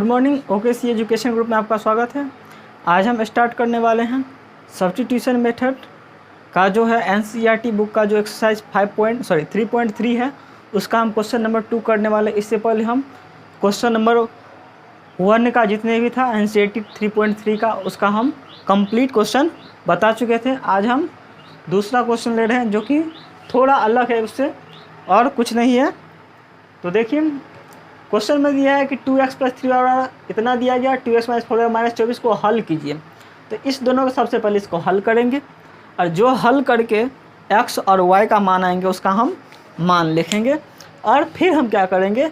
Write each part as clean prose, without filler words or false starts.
Morning, OKC education group में आपका स्वागत है। आज हम स्टार्ट करने वाले हैं सब्स्टिट्यूशन मेथड का जो है एनसीईआरटी बुक का जो एक्सरसाइज 3.3 है उसका हम क्वेश्चन नंबर 2 करने वाले। इससे पहले हम क्वेश्चन नंबर 1 का जितने भी था एनसीईआरटी 3.3 का उसका हम कंप्लीट क्वेश्चन बता चुके थे। आज हम दूसरा क्वेश्चन ले रहे हैं जो कि थोड़ा अलग है उससे और कुछ नहीं है। तो देखिए क्वेश्चन में दिया है कि 2x + 3y इतना दिया गया, 2x - 4y - 24 को हल कीजिए। तो इस दोनों को सबसे पहले इसको हल करेंगे और जो हल करके x और y का मान आएंगे उसका हम मान लिखेंगे और फिर हम क्या करेंगे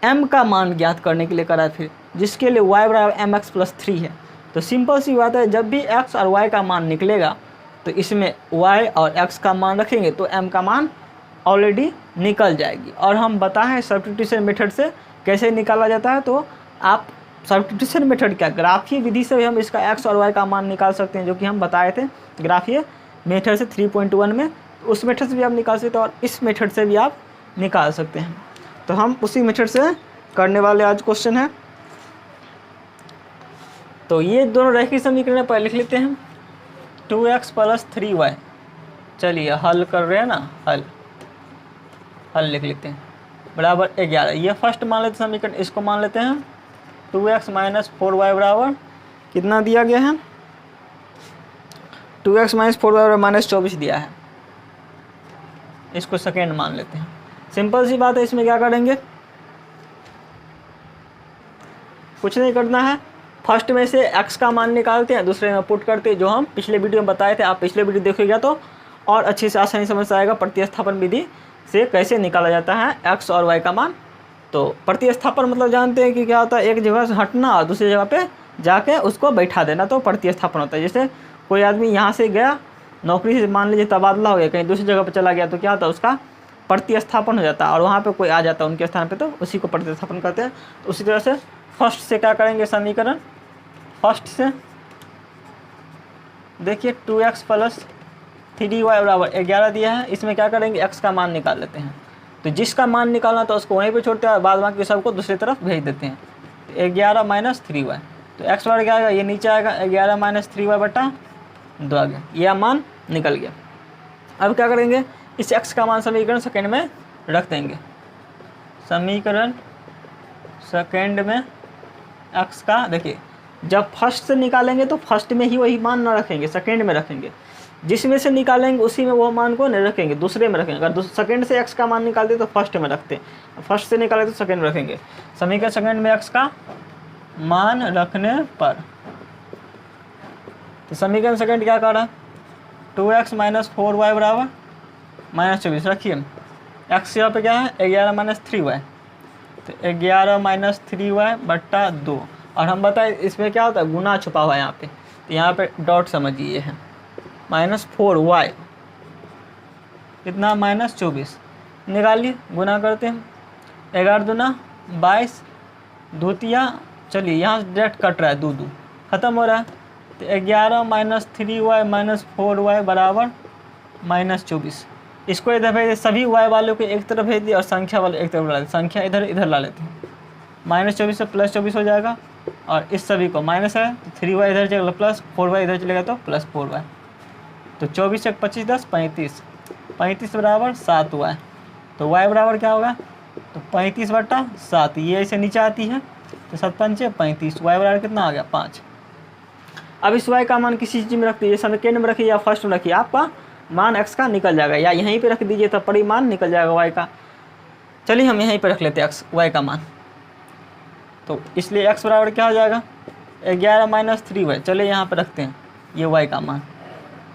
m का मान ज्ञात करने के लिए करा फिर, जिसके लिए y = mx + 3 है। तो सिंपल सी बात है, जब भी x और y का मान निकलेगा तो इसमें y और x का मान रखेंगे तो m का मान ऑलरेडी निकल जाएगी। और हम बताएं सब्स्टिट्यूशन मेथड से कैसे निकाला जाता है। तो आप सब्स्टिट्यूशन मेथड क्या ग्राफीय विधि से भी हम इसका x और y का मान निकाल सकते हैं, जो कि हम बताए थे ग्राफीय मेथड से 3.1 में। उस मेथड से भी आप निकाल सकते हैं और इस मेथड से भी आप निकाल सकते हैं। तो हम उसी मेथड से करने वाले आज क्वेश्चन है। तो ये दोनों रैखिक समीकरण पर लिख लेते हैं। 2x + 3y, चलिए हल कर रहे हैं ना, हल लिख लेते हैं बराबर 11। ये फर्स्ट मान लेते हैं समीकरण, इसको मान लेते हैं 2x - 4y बराबर कितना दिया गया है, 2x - 4y -24 दिया है। इसको सेकेंड मान लेते हैं। सिंपल सी बात है, इसमें क्या करेंगे, कुछ नहीं करना है। फर्स्ट में से x का मान निकालते हैं, दूसरे में पुट करते हैं, जो हम पिछले वीडियो में बताए थे। आप पिछले वीडियो देखिएगा तो और अच्छे से आसानी समझ आएगा प्रतिस्थापन विधि से कैसे निकाला जाता है x और y का मान। तो प्रतिस्थापन मतलब जानते हैं कि क्या होता है, एक जगह से हटना और दूसरी जगह पे जाके उसको बैठा देना, तो प्रतिस्थापन होता है। जैसे कोई आदमी यहाँ से गया नौकरी से, मान लीजिए तबादला हो गया, कहीं दूसरी जगह पर चला गया, तो क्या होता है उसका प्रतिस्थापन हो जाता है और वहाँ पे कोई आ जाता है उनके स्थान पे, तो उसी को प्रतिस्थापन करते हैं। तो उसी तरह से फर्स्ट से क्या करेंगे समीकरण, फर्स्ट से देखिए 2x + 3y बराबर 11 दिया है। इसमें क्या करेंगे x का मान निकाल लेते हैं। तो जिसका मान निकालना तो उसको वहीं पे छोड़ते हैं और बाद बाकी सबको दूसरी तरफ भेज देते हैं। तो 11 - 3y, तो x बढ़ क्या आएगा, ये नीचे आएगा 11 - 3y बटा 2 आ गया, यह मान निकल गया। अब क्या करेंगे, इस x का मान समीकरण सेकेंड में रख देंगे। समीकरण सेकेंड में x का देखिए, जब फर्स्ट से निकालेंगे तो फर्स्ट में ही वही मान ना रखेंगे, सेकेंड में रखेंगे। जिसमें से निकालेंगे उसी में वो मान को नहीं रखेंगे, दूसरे में रखेंगे। अगर सेकंड से x का मान निकालते तो फर्स्ट में रखते हैं, फर्स्ट से निकाले तो सेकंड में रखेंगे। समीकरण सेकंड में x का मान रखने पर, तो समीकरण सेकंड क्या कर रहा है, 2x - 4y बराबर -24 रखिए। x यहाँ पे क्या है 11 - 3y, तो 11 - 3y बटा 2। और हम बताए इसमें क्या होता है, गुना छुपा हुआ है यहाँ पे, तो यहाँ पे डॉट समझिए है -4y कितना -24 निकालिए, गुना करते हैं। 11 दूना 22, दूतिया, चलिए यहाँ से डायरेक्ट कट रहा है, 2 खत्म हो रहा है। तो 11 - 3y - 4y बराबर -24। इसको इधर भेज दिए, सभी y वालों को एक तरफ भेज दिया और संख्या वाले एक तरफ ला देते, संख्या इधर ला लेते हैं। -24 से +24 हो जाएगा और इस सभी को माइनस है, 3y इधर चलेगा प्लस, 4y इधर चलेगा तो +4y। तो 24 × 25 = 10, 35 बराबर 7y। तो y बराबर क्या होगा, तो 35 बटा 7, ये ऐसे नीचे आती है तो 7 × 5 = 35, y बराबर कितना आ गया 5। अब इस y का मान किसी चीज़ में रख दीजिए, सेकेंड में रखिए या फर्स्ट में रखिए, आपका मान x का निकल जाएगा, या यहीं पे रख दीजिए तो परिमाण निकल जाएगा y का। चलिए हम यहीं पे रख लेते हैं y का मान। तो इसलिए x बराबर क्या हो जाएगा 11 - 3y, चलिए यहाँ पे रखते हैं ये y का मान।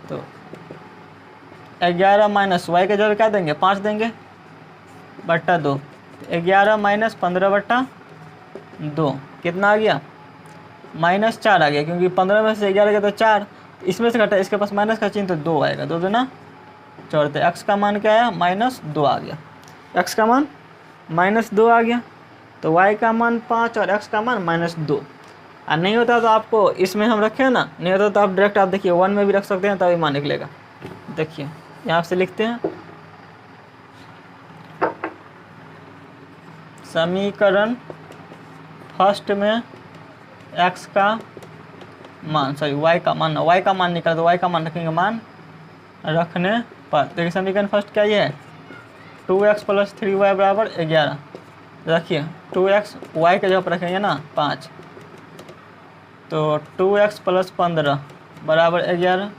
तो 11 - y के जगह क्या देंगे 5 देंगे बटा 2, 11 - 15 बटा 2 कितना आ गया -4 आ गया, क्योंकि 15 में से 11 गया तो 4, इसमें से घटा, इसके पास माइनस का चिन्ह तो 2 आएगा, 2 दूना 4। तो x का मान क्या आया -2 आ गया, x का मान -2 आ गया। तो y का मान 5 और x का मान -2। और नहीं होता तो आपको इसमें हम रखें ना, नहीं होता तो आप डायरेक्ट आप देखिए 1 में भी रख सकते हैं, तभी मान निकलेगा। देखिए यहाँ से लिखते हैं समीकरण फर्स्ट में x का मान y का मान निकाल, तो y का मान रखेंगे मान रखने पर। देखिए समीकरण फर्स्ट क्या ये है, 2x + 3y बराबर 11। रखिए 2x y के जगह पर रखेंगे ना 5, तो 2x + 15 बराबर 11।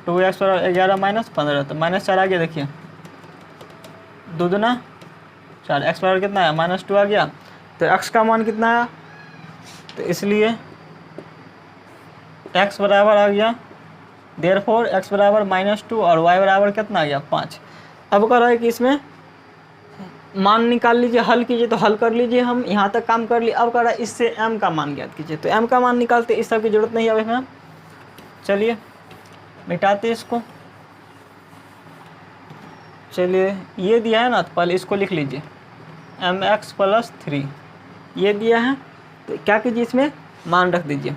2x बराबर 11 - 15, तो -4 आ गया। देखिए दूना 4, x बराबर कितना है -2 आ गया। तो x का मान कितना आया, तो इसलिए x बराबर आ गया, देयरफॉर x बराबर -2 और y बराबर कितना आ गया 5। अब कह रहा है कि इसमें मान निकाल लीजिए, हल कीजिए, तो हल कर लीजिए, हम यहाँ तक काम कर लिए। अब कह रहा है इससे m का मान ज्ञात कीजिए, तो m का मान निकालते, इस सब की जरूरत नहीं है हमें। चलिए मिटाते इसको। चलिए ये दिया है ना, तो पहले इसको लिख लीजिए mx + 3 ये दिया है, तो क्या कीजिए इसमें मान रख दीजिए।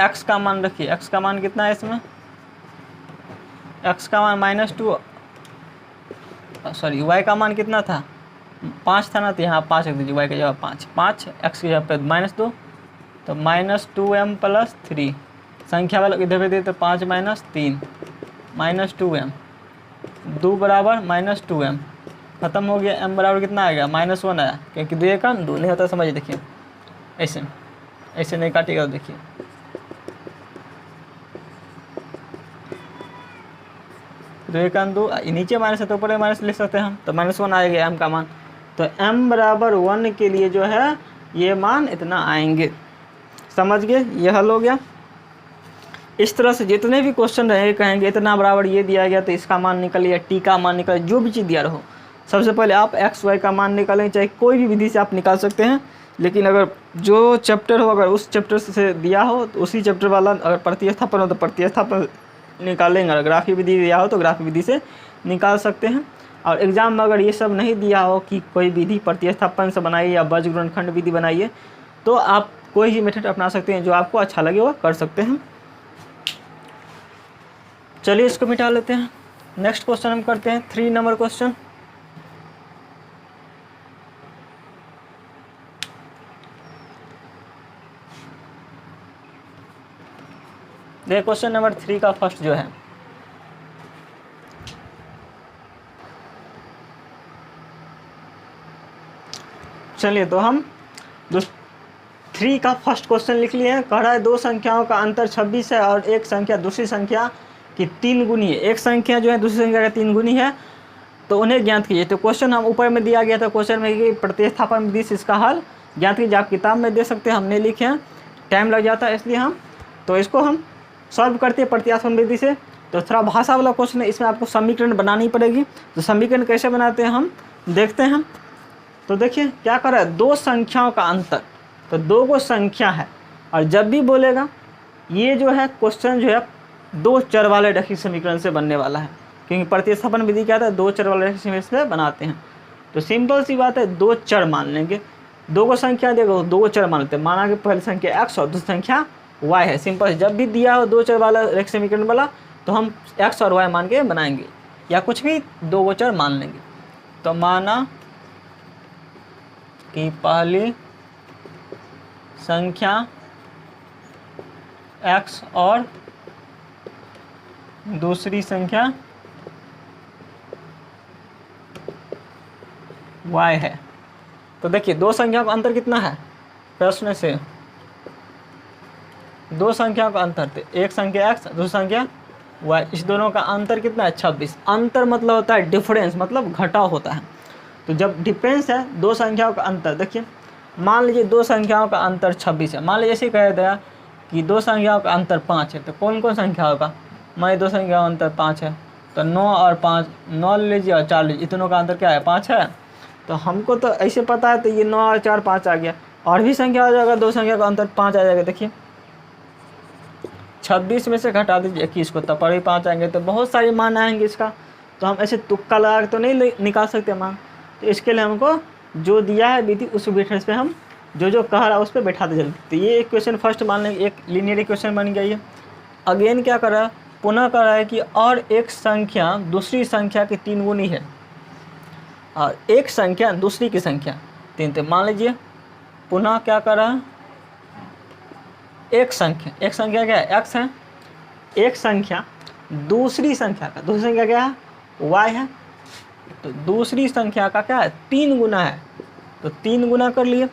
x का मान रखिए, x का मान कितना है इसमें, x का मान -2 सॉरी y का मान कितना था 5 था ना, तो यहाँ 5 रख दीजिए, y की जगह 5 x की जगह पे -2, तो -2m + 3 संख्या वाला इधर पे दे, तो 5 - 3 -2m 2 बराबर -2m खत्म हो गया। m बराबर कितना आएगा -1 आया, क्योंकि 2 का 2 नहीं होता, समझिए। देखिए ऐसे नहीं काटेगा, तो देखिए दो का 2 नीचे माइनस है तो ऊपर माइनस लिख सकते हैं हम, तो -1 आएगा m का मान। तो m बराबर 1 के लिए जो है ये मान इतना आएंगे। समझ गए, ये हल हो गया। इस तरह से जितने भी क्वेश्चन रहे कहेंगे इतना बराबर ये दिया गया तो इसका मान निकल या t का मान निकल, जो भी चीज़ दिया रहो, सबसे पहले आप x y का मान निकालें, चाहे कोई भी विधि से आप निकाल सकते हैं। लेकिन अगर जो चैप्टर हो, अगर उस चैप्टर से दिया हो तो उसी चैप्टर वाला, अगर प्रतिस्थापन हो तो प्रतिस्थापन निकालेंगे, अगर ग्राफी विधि दिया हो तो ग्राफी विधि से निकाल सकते हैं। और एग्ज़ाम में अगर ये सब नहीं दिया हो कि कोई विधि प्रतिस्थापन से बनाइए या बीजगणित विधि बनाइए, तो आप कोई भी मेथड अपना सकते हैं, जो आपको अच्छा लगे वो कर सकते हैं। चलिए इसको मिटा लेते हैं। नेक्स्ट क्वेश्चन हम करते हैं 3 नंबर क्वेश्चन। देखिए क्वेश्चन नंबर 3 का फर्स्ट जो है, चलिए तो हम 3 का फर्स्ट क्वेश्चन लिख लिए हैं। कह रहा है दो संख्याओं का अंतर 26 है और एक संख्या दूसरी संख्या की 3 गुनी है। एक संख्या जो है दूसरी संख्या का 3 गुनी है, तो उन्हें ज्ञात कीजिए। तो क्वेश्चन हम ऊपर में दिया गया था, क्वेश्चन में कि प्रतिस्थापन विधि से इसका हल ज्ञात कीजिए। आप किताब में दे सकते हैं, हमने लिखे हैं, टाइम लग जाता है इसलिए हम तो इसको हम सॉल्व करते हैं प्रतिस्थापन विधि से। तो थोड़ा भाषा वाला क्वेश्चन है, इसमें आपको समीकरण बनानी पड़ेगी। तो समीकरण कैसे बनाते हैं हम देखते हैं। तो देखिए क्या कर रहा है, दो संख्याओं का अंतर, तो दो को संख्या है और जब भी बोलेगा ये जो है क्वेश्चन जो है दो चर वाले रैखिक समीकरण से बनने वाला है, क्योंकि प्रतिस्थापन विधि क्या है, दो चर वाले रैखिक समीकरण से बनाते हैं। तो सिंपल सी बात है, दो चर मान लेंगे, दो को संख्या देगा दो चर मान लेते हैं। माना कि पहली संख्या x और दूसरी संख्या y है। सिंपल, जब भी दिया हो दो चर वाला रैखिक समीकरण वाला, तो हम x और y मान के बनाएंगे, या कुछ भी दो गोचर मान लेंगे। तो माना कि पहली संख्या x और दूसरी संख्या y है। तो देखिए दो संख्या का अंतर कितना है, प्रश्न से दो संख्याओं का अंतर थे, एक संख्या x दूसरी संख्या y, इस दोनों का अंतर कितना है 26। अंतर मतलब होता है डिफरेंस, मतलब घटाव होता है। तो जब डिफरेंस है दो संख्याओं का अंतर, देखिए मान लीजिए दो संख्याओं का अंतर 26 है। मान लीजिए ऐसे कह दिया कि दो संख्याओं का अंतर 5 है, तो कौन कौन संख्या होगा, मान दो संख्याओं का अंतर 5 है, तो 9 और 5, 9 ले लीजिए और 4 लीजिए, इतनों का अंतर क्या है 5 है। तो हमको तो ऐसे पता है, तो ये 9 और 4 5 आ गया, और भी संख्या आ जाएगा, दो संख्या का अंतर 5 आ जाएगा। देखिए 26 में से घटा दीजिए 21 को, तब पर भी 5 आएंगे, तो बहुत सारे मान आएंगे इसका। तो हम ऐसे तुक्का लगा के तो नहीं निकाल सकते मान। तो इसके लिए हमको जो दिया है विधि उस बेसिस पे हम जो कह रहा है उस पर बैठा दे जल्दी। तो ये इक्वेशन फर्स्ट मान लेंगे, एक लीनियर इक्वेशन बन गई है। अगेन क्या कर रहा है, पुनः कर रहा है कि और एक संख्या दूसरी संख्या की 3 गुनी है। और एक संख्या दूसरी की संख्या 3। तो मान लीजिए पुनः क्या कर रहा है, एक संख्या क्या है, x है, एक संख्या दूसरी संख्या क्या है, y है। तो दूसरी संख्या का क्या है, 3 गुना है, तो 3 गुना कर लिए।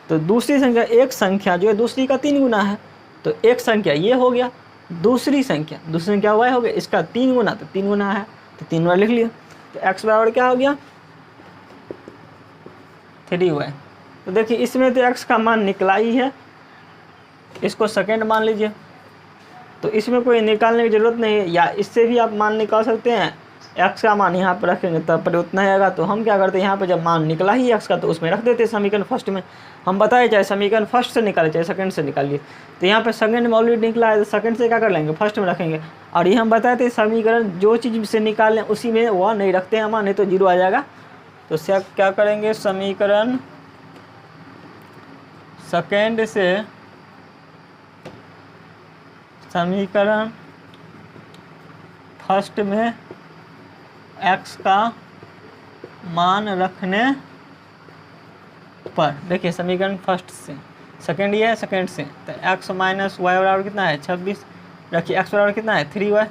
तो दूसरी संख्या, एक संख्या जो है दूसरी का 3 गुना है, तो एक संख्या ये हो गया, दूसरी संख्या y हो गया, इसका 3 गुना, तो 3 गुना है, तो 3 गुना लिख लिया। तो x बराबर क्या हो गया, 3y। तो देखिए इसमें तो x का मान निकला ही है, इसको सेकंड मान लीजिए, तो इसमें कोई निकालने की ज़रूरत नहीं है, या इससे भी आप मान निकाल सकते हैं। x का मान यहाँ पर रखेंगे तब पर उतना ही आएगा। तो हम क्या करते हैं, यहाँ पर जब मान निकला ही x का तो उसमें रख देते हैं समीकरण फर्स्ट में। हम बताए चाहे समीकरण फर्स्ट से निकाले चाहे सेकंड से निकालिए, तो यहाँ पर सेकंड में ऑलरेडी निकला है तो सेकंड से क्या कर लेंगे, फर्स्ट में रखेंगे। और ये हम बताए थे समीकरण जो चीज़ से निकाल लें उसी में वह नहीं रखते हैं मान, नहीं तो 0 आ जाएगा। तो क्या करेंगे, समीकरण सेकंड से समीकरण फर्स्ट में x का मान रखने पर, देखिए समीकरण फर्स्ट से सेकंड ये है, सेकंड से तो x माइनस वाई बराबर कितना है, 26 रखिए। x बराबर कितना है, 3y।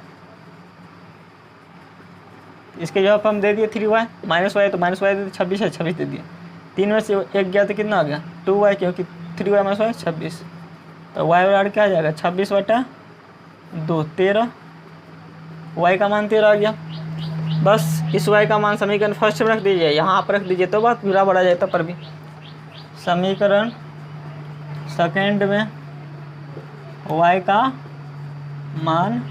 इसके जवाब हम दे दिए 3y, माइनस वाई तो माइनस वाई दे दिए, 26 है 26 दे दिए। 3 में से 1 गया तो कितना आ गया, 2y, क्योंकि 3y माइनस वाई 26। तो y बराबर क्या आ जाएगा, 26/2 13, y का मान 13 आ गया। बस इस y का मान समीकरण फर्स्ट में रख दीजिए, यहाँ पर रख दीजिए तो बात बराबर आ जाता पर भी। समीकरण सेकंड में y का मान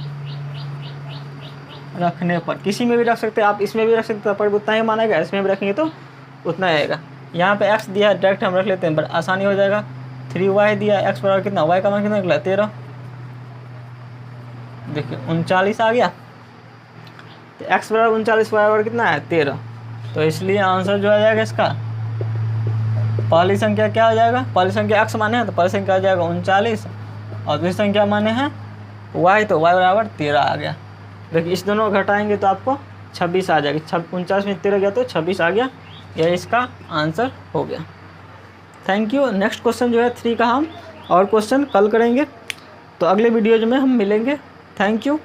रखने पर, किसी में भी रख सकते हैं आप, इसमें भी रख सकते हैं, पर उतना ही मान आएगा, इसमें भी रखेंगे तो उतना आएगा। यहाँ पे x दिया है, डायरेक्ट हम रख लेते हैं, पर आसानी हो जाएगा। 3y दिया, x बराबर कितना, y का मान कितना निकला, 13। देखिए 39 आ गया, तो x बराबर 39, y बराबर कितना है, 13। तो इसलिए आंसर जो आ जाएगा इसका, पहली संख्या क्या हो जाएगा, पहली संख्या x माने हैं तो पहली संख्या आ जाएगा 39, और दूसरी संख्या माने हैं y, तो y बराबर 13 आ गया। देखिए इस दोनों को घटाएंगे तो आपको 26 आ जाएगी, 49 में 13 गया तो 26 आ गया, यह इसका आंसर हो गया। Thank you. नेक्स्ट क्वेश्चन जो है 3 का हम और क्वेश्चन कल करेंगे, तो अगले वीडियो में हम मिलेंगे। Thank you.